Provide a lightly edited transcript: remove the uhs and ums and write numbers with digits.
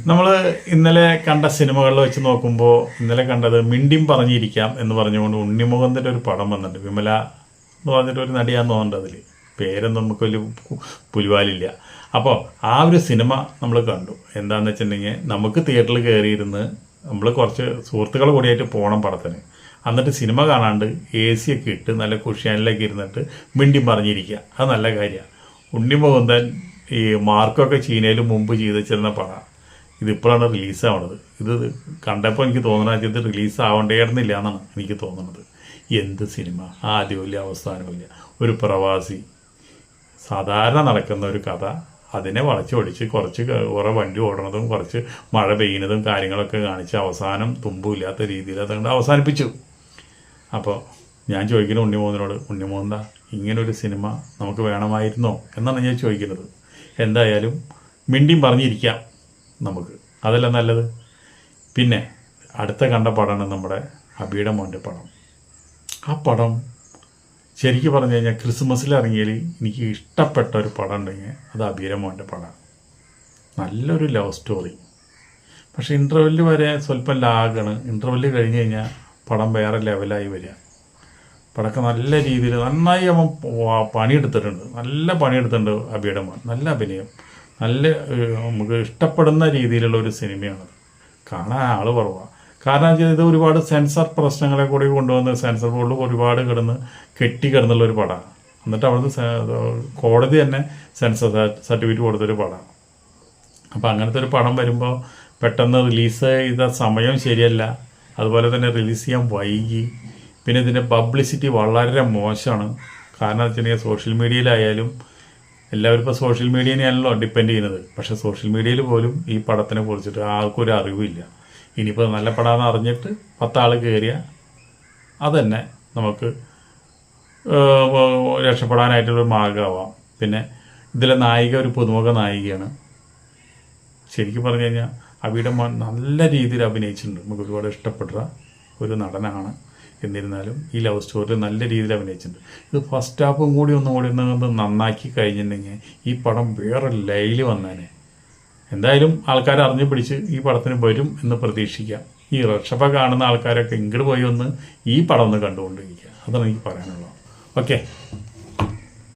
നമ്മൾ ഇന്നലെ കണ്ട സിനിമകളിൽ വെച്ച് നോക്കുമ്പോൾ ഇന്നലെ കണ്ടത് മിണ്ടിയും പറഞ്ഞിരിക്കാം എന്ന് പറഞ്ഞുകൊണ്ട് ഉണ്ണിമുഖത്തിൻ്റെ ഒരു പടം വന്നിട്ടുണ്ട്. വിമല എന്ന് പറഞ്ഞിട്ട് ഒരു നടിയാന്ന് തോന്നുന്നുണ്ട്. അതിൽ പേരൊന്നും നമുക്ക് വലിയ പുലിവാലില്ല. അപ്പോൾ ആ ഒരു സിനിമ നമ്മൾ കണ്ടു. എന്താണെന്ന് വെച്ചിട്ടുണ്ടെങ്കിൽ നമുക്ക് തിയേറ്ററിൽ കയറിയിരുന്ന് നമ്മൾ കുറച്ച് സുഹൃത്തുക്കൾ കൂടിയായിട്ട് പോകണം പടത്തിന്. എന്നിട്ട് സിനിമ കാണാണ്ട് AC ഒക്കെ ഇട്ട് നല്ല കുഷ്യാനിലൊക്കെ ഇരുന്നിട്ട് മിണ്ടിയും പറഞ്ഞിരിക്കുക. അത് നല്ല കാര്യമാണ്. ഉണ്ണിമുകുന്ദൻ ഈ മാർക്കൊക്കെ ചീനയിൽ മുമ്പ് ചെയ്ത് വെച്ചിരുന്ന പടം ഇതിപ്പോഴാണ് റിലീസാവണത്. ഇത് കണ്ടപ്പോൾ എനിക്ക് തോന്നുന്നത് ഇത് റിലീസാവേണ്ടിയിരുന്നില്ല എന്നാണ് എനിക്ക് തോന്നുന്നത്. എന്ത് സിനിമ, ആദ്യമില്ല അവസാനമില്ല. ഒരു പ്രവാസി സാധാരണ നടക്കുന്ന ഒരു കഥ, അതിനെ വളച്ചൊടിച്ച് കുറേ വണ്ടി ഓടണതും കുറച്ച് മഴ പെയ്യുന്നതും കാര്യങ്ങളൊക്കെ കാണിച്ച് അവസാനം തുമ്പുമില്ലാത്ത രീതിയിൽ അതുകൊണ്ട് അവസാനിപ്പിച്ചു. അപ്പോൾ ഞാൻ ചോദിക്കുന്ന ഉണ്ണിമോഹനോട്, ഉണ്ണിമോഹന്താ ഇങ്ങനൊരു സിനിമ നമുക്ക് വേണമായിരുന്നോ എന്നാണ് ഞാൻ ചോദിക്കുന്നത്. എന്തായാലും മിണ്ടിയും പറഞ്ഞിരിക്കാം നമുക്ക്, അതല്ല നല്ലത്. പിന്നെ അടുത്ത കണ്ട പടമാണ് നമ്മുടെ അബിയുടെ മോൻ്റെ പടം. ആ പടം ശരിക്കും പറഞ്ഞു കഴിഞ്ഞാൽ ക്രിസ്മസിൽ ഇറങ്ങിയാൽ എനിക്ക് ഇഷ്ടപ്പെട്ട ഒരു പടം ഉണ്ടെങ്കിൽ അത് അബിയുടെ മോൻ്റെ പടമാണ്. നല്ലൊരു ലവ് സ്റ്റോറി. പക്ഷേ ഇൻ്റർവെല്ല് വരെ സ്വല്പം ലാഗാണ്. ഇൻ്റർവെല്ല് കഴിഞ്ഞ് കഴിഞ്ഞാൽ പടം വേറെ ലെവലായി വരിക. പടമൊക്കെ നല്ല രീതിയിൽ നന്നായി അവൻ പണിയെടുത്തിട്ടുണ്ട്. നല്ല പണിയെടുത്തിട്ടുണ്ട് അബിയുടെ മോൻ. നല്ല അഭിനയം, നല്ല നമുക്ക് ഇഷ്ടപ്പെടുന്ന രീതിയിലുള്ള ഒരു സിനിമയാണ്. കാണാൻ ആൾ കുറവാണ്. കാരണം വെച്ചാൽ ഇത് ഒരുപാട് സെൻസർ പ്രശ്നങ്ങളെ കൂടി കൊണ്ടുവന്ന് സെൻസർ ബോർഡിൽ ഒരുപാട് കെട്ടിക്കിടന്നുള്ള ഒരു പടമാണ്. എന്നിട്ട് അവിടുന്ന് കോടതി തന്നെ സെൻസർ സർട്ടിഫിക്കറ്റ് കൊടുത്തൊരു പടമാണ്. അപ്പോൾ അങ്ങനത്തെ ഒരു പടം വരുമ്പോൾ പെട്ടെന്ന് റിലീസ് ചെയ്ത സമയം ശരിയല്ല. അതുപോലെ തന്നെ റിലീസ് ചെയ്യാൻ വൈകി. പിന്നെ ഇതിൻ്റെ പബ്ലിസിറ്റി വളരെ മോശമാണ്. കാരണം എന്ന് വെച്ചിട്ടുണ്ടെങ്കിൽ സോഷ്യൽ മീഡിയയിലായാലും എല്ലാവരും ഇപ്പോൾ സോഷ്യൽ മീഡിയനെയാണല്ലോ ഡിപ്പെൻഡ് ചെയ്യുന്നത്. പക്ഷേ സോഷ്യൽ മീഡിയയിൽ പോലും ഈ പടത്തിനെ കുറിച്ചിട്ട് ആർക്കും ഒരു അറിവില്ല. ഇനിയിപ്പോൾ നല്ല പടമാണെന്ന് അറിഞ്ഞിട്ട് 10 ആൾ കയറിയാൽ അതന്നെ നമുക്ക് രക്ഷപ്പെടാനായിട്ടുള്ളൊരു മാർഗമാവാം. പിന്നെ ഇതിലെ നായിക ഒരു പുതുമുഖ നായികയാണ്. ശരിക്കും പറഞ്ഞു കഴിഞ്ഞാൽ അബിയുടെ മോൻ നല്ല രീതിയിൽ അഭിനയിച്ചിട്ടുണ്ട്. നമുക്ക് ഒരുപാട് ഇഷ്ടപ്പെട്ട ഒരു നടനാണ്. എന്നിരുന്നാലും ഈ ലവ് സ്റ്റോറി നല്ല രീതിയിൽ അഭിനയിച്ചിട്ടുണ്ട്. ഇത് ഫസ്റ്റ് ഹാഫും കൂടി ഒന്ന് നന്നാക്കി കഴിഞ്ഞിട്ടുണ്ടെങ്കിൽ ഈ പടം വേറെ ലൈനിൽ വന്നേനെ. എന്തായാലും ആൾക്കാർ അറിഞ്ഞു പിടിച്ച് ഈ പടത്തിന് വരും എന്ന് പ്രതീക്ഷിക്കാം. ഈ റക്ഷഭ കാണുന്ന ആൾക്കാരൊക്കെ ഇങ്ങോട്ട് പോയി ഒന്ന് ഈ പടം ഒന്ന് കണ്ടുകൊണ്ടിരിക്കുക. അതാണ് എനിക്ക് പറയാനുള്ളത്. ഓക്കെ.